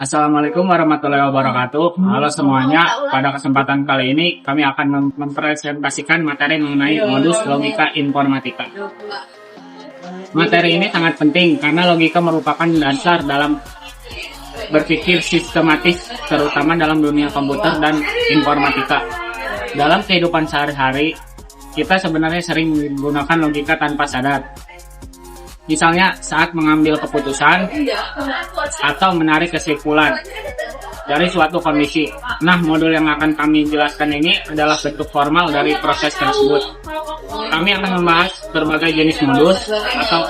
Assalamualaikum warahmatullahi wabarakatuh. Halo semuanya, pada kesempatan kali ini kami akan mempresentasikan materi mengenai modus logika informatika. Materi ini sangat penting karena logika merupakan dasar dalam berpikir sistematis, terutama dalam dunia komputer dan informatika. Dalam kehidupan sehari-hari, kita sebenarnya sering menggunakan logika tanpa sadar. Misalnya saat mengambil keputusan atau menarik kesimpulan dari suatu kondisi. Nah, modul yang akan kami jelaskan ini adalah bentuk formal dari proses tersebut. Kami akan membahas berbagai jenis modus atau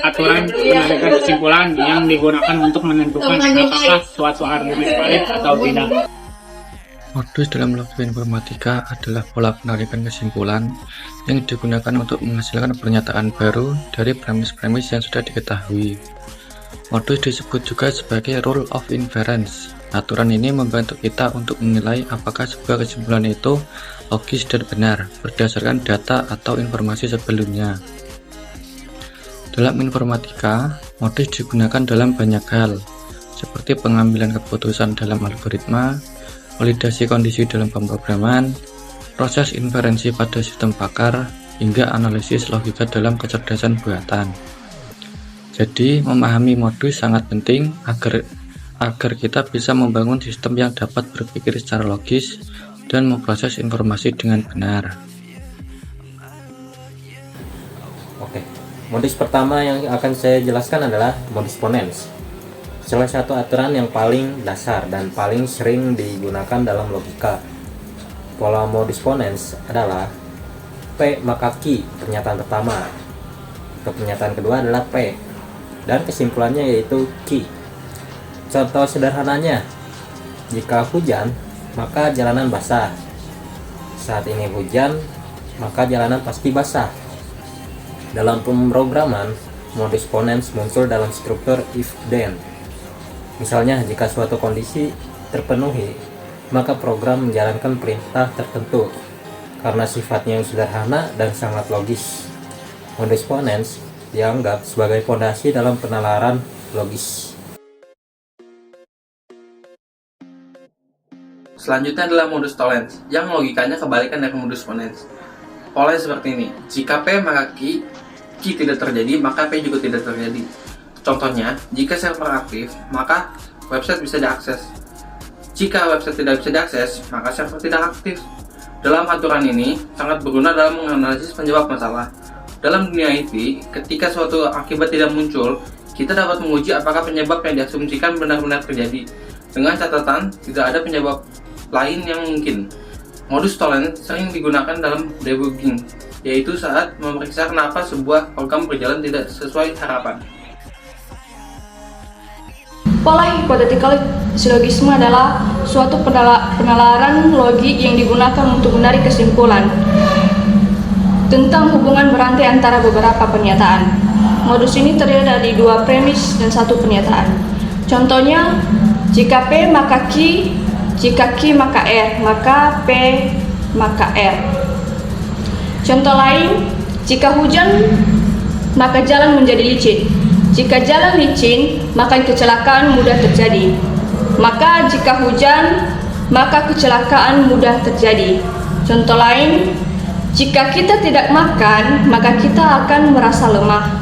aturan penarikan kesimpulan yang digunakan untuk menentukan apakah suatu argumen valid atau tidak. Modus dalam logika informatika adalah pola penarikan kesimpulan yang digunakan untuk menghasilkan pernyataan baru dari premis-premis yang sudah diketahui. Modus disebut juga sebagai rule of inference. Aturan ini membantu kita untuk menilai apakah sebuah kesimpulan itu logis dan benar berdasarkan data atau informasi sebelumnya. Dalam informatika, modus digunakan dalam banyak hal, seperti pengambilan keputusan dalam algoritma, validasi kondisi dalam pemrograman, proses inferensi pada sistem pakar, hingga analisis logika dalam kecerdasan buatan. Jadi, memahami modus sangat penting agar kita bisa membangun sistem yang dapat berpikir secara logis dan memproses informasi dengan benar. Oke, modus pertama yang akan saya jelaskan adalah modus ponens. Salah satu aturan yang paling dasar dan paling sering digunakan dalam logika. Pola modus ponens adalah P maka Q, pernyataan pertama. Pernyataan kedua adalah P, dan kesimpulannya yaitu Q. Contoh sederhananya, jika hujan, maka jalanan basah. Saat ini hujan, maka jalanan pasti basah. Dalam pemrograman, modus ponens muncul dalam struktur if-then. Misalnya, jika suatu kondisi terpenuhi, maka program menjalankan perintah tertentu karena sifatnya yang sederhana dan sangat logis. Modus ponens dianggap sebagai fondasi dalam penalaran logis. Selanjutnya adalah modus tollens, yang logikanya kebalikan dari modus ponens. Polanya seperti ini, jika P maka Q tidak terjadi, maka P juga tidak terjadi. Contohnya, jika server aktif, maka website bisa diakses. Jika website tidak bisa diakses, maka server tidak aktif. Dalam aturan ini, sangat berguna dalam menganalisis penyebab masalah. Dalam dunia IT, ketika suatu akibat tidak muncul, kita dapat menguji apakah penyebab yang diasumsikan benar-benar terjadi. Dengan catatan, tidak ada penyebab lain yang mungkin. Modus tollens sering digunakan dalam debugging, yaitu saat memeriksa kenapa sebuah program berjalan tidak sesuai harapan. Pola hipothetical syllogism adalah suatu penalaran logik yang digunakan untuk menarik kesimpulan tentang hubungan berantai antara beberapa pernyataan. Modus ini terdiri dari dua premis dan satu pernyataan. Contohnya, jika P maka Q, jika Q maka R, maka P maka R. Contoh lain, jika hujan maka jalan menjadi licin. Jika jalan licin, maka kecelakaan mudah terjadi. Maka jika hujan, maka kecelakaan mudah terjadi. Contoh lain, jika kita tidak makan, maka kita akan merasa lemah.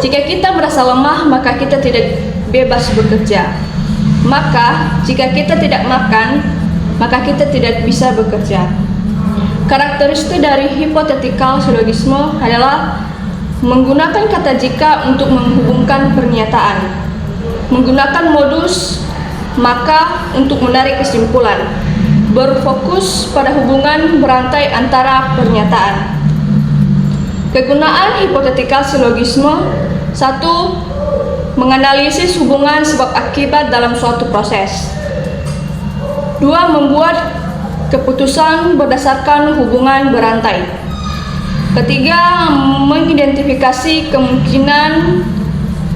Jika kita merasa lemah, maka kita tidak bebas bekerja. Maka jika kita tidak makan, maka kita tidak bisa bekerja. Karakteristik dari hypothetical syllogism adalah menggunakan kata jika untuk menghubungkan pernyataan, menggunakan modus maka untuk menarik kesimpulan, berfokus pada hubungan berantai antara pernyataan. Kegunaan hypothetical syllogism: 1. Menganalisis hubungan sebab akibat dalam suatu proses. 2. Membuat keputusan berdasarkan hubungan berantai. Ketiga, mengidentifikasi kemungkinan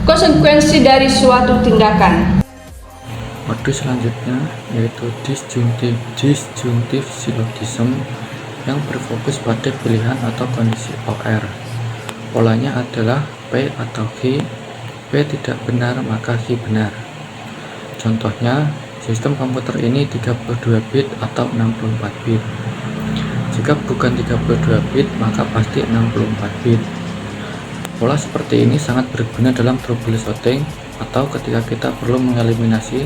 konsekuensi dari suatu tindakan. Modus selanjutnya yaitu disjunctive syllogism yang berfokus pada pilihan atau kondisi OR. Polanya adalah P atau Q. P tidak benar maka Q benar. Contohnya, sistem komputer ini 32 bit atau 64 bit. Jika bukan 32 bit, maka pasti 64 bit. Pola seperti ini sangat berguna dalam troubleshooting atau ketika kita perlu mengeliminasi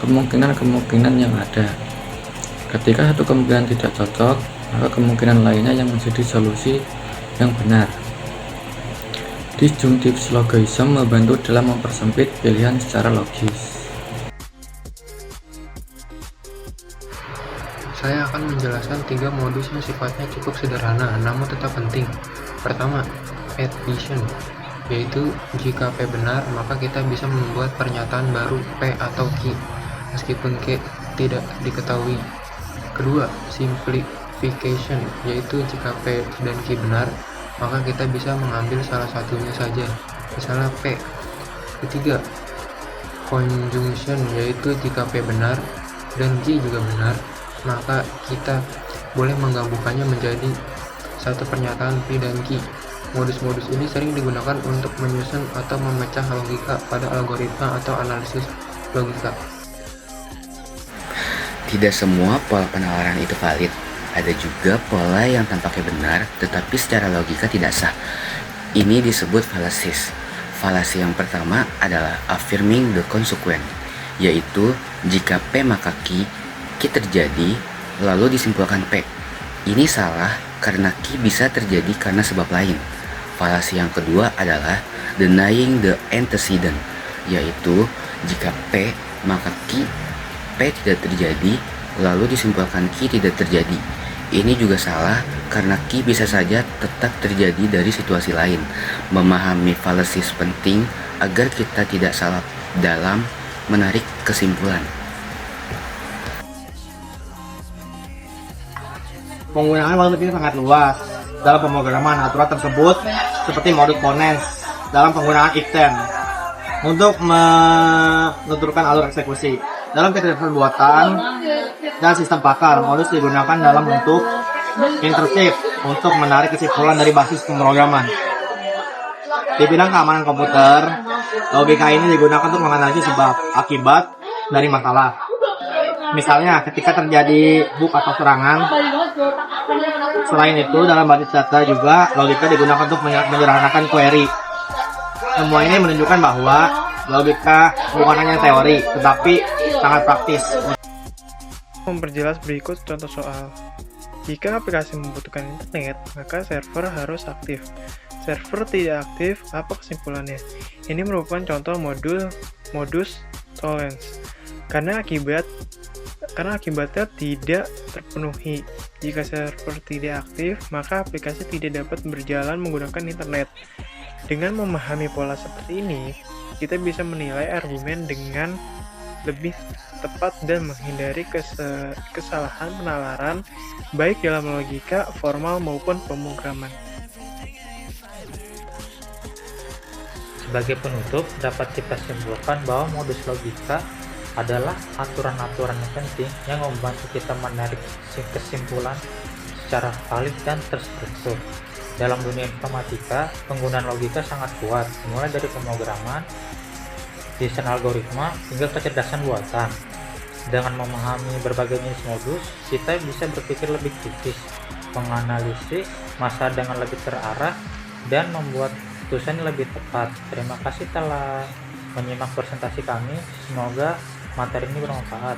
kemungkinan-kemungkinan yang ada. Ketika satu kemungkinan tidak cocok, maka kemungkinan lainnya yang menjadi solusi yang benar. Disjunctive syllogism membantu dalam mempersempit pilihan secara logis. Saya akan menjelaskan 3 modus yang sifatnya cukup sederhana namun tetap penting. Pertama, addition, yaitu jika P benar maka kita bisa membuat pernyataan baru P atau Q meskipun Q tidak diketahui. Kedua, simplification, yaitu jika P dan Q benar maka kita bisa mengambil salah satunya saja, misalnya P. Ketiga, conjunction, yaitu jika P benar dan Q juga benar maka kita boleh menggabungkannya menjadi satu pernyataan P dan Q. Modus-modus ini sering digunakan untuk menyusun atau memecah logika pada algoritma atau analisis logika. Tidak semua pola penalaran itu valid. Ada juga pola yang tampaknya benar tetapi secara logika tidak sah. Ini disebut fallacies. Falasi yang pertama adalah affirming the consequent, yaitu jika P maka Q terjadi lalu disimpulkan P. Ini salah karena Q bisa terjadi karena sebab lain. Falasi yang kedua adalah denying the antecedent, yaitu jika P maka Q tidak terjadi lalu disimpulkan Q tidak terjadi. Ini juga salah karena Q bisa saja tetap terjadi dari situasi lain. Memahami fallacies penting agar kita tidak salah dalam menarik kesimpulan. Penggunaan modus ini sangat luas dalam pemrograman aturan tersebut, seperti modus ponens dalam penggunaan if then untuk menuturkan alur eksekusi. Dalam ketidakperbuatan dan sistem pakar, modus digunakan dalam bentuk intrusive untuk menarik kesimpulan dari basis pemrograman. Di bidang keamanan komputer, logika ini digunakan untuk menganalisis sebab akibat dari masalah. Misalnya, ketika terjadi bug atau serangan. Selain itu, dalam basis data juga logika digunakan untuk menyederhanakan query. Semua ini menunjukkan bahwa logika bukan hanya teori, tetapi sangat praktis. Memperjelas berikut contoh soal. Jika aplikasi membutuhkan internet, maka server harus aktif. Server tidak aktif, apa kesimpulannya? Ini merupakan contoh modus tollens. Karena akibatnya tidak terpenuhi. Jika server tidak aktif, maka aplikasi tidak dapat berjalan menggunakan internet. Dengan memahami pola seperti ini, kita bisa menilai argumen dengan lebih tepat dan menghindari kesalahan penalaran baik dalam logika formal maupun pemrograman. Sebagai penutup, dapat kita simpulkan bahwa modus logika adalah aturan-aturan yang penting yang membantu kita menarik kesimpulan secara valid dan terstruktur. Dalam dunia informatika, penggunaan logika sangat kuat, mulai dari pemrograman, desain algoritma, hingga kecerdasan buatan. Dengan memahami berbagai jenis modus, kita bisa berpikir lebih kritis, menganalisis masalah dengan lebih terarah, dan membuat keputusan yang lebih tepat. Terima kasih telah menyimak presentasi kami. Semoga materi ini bermanfaat.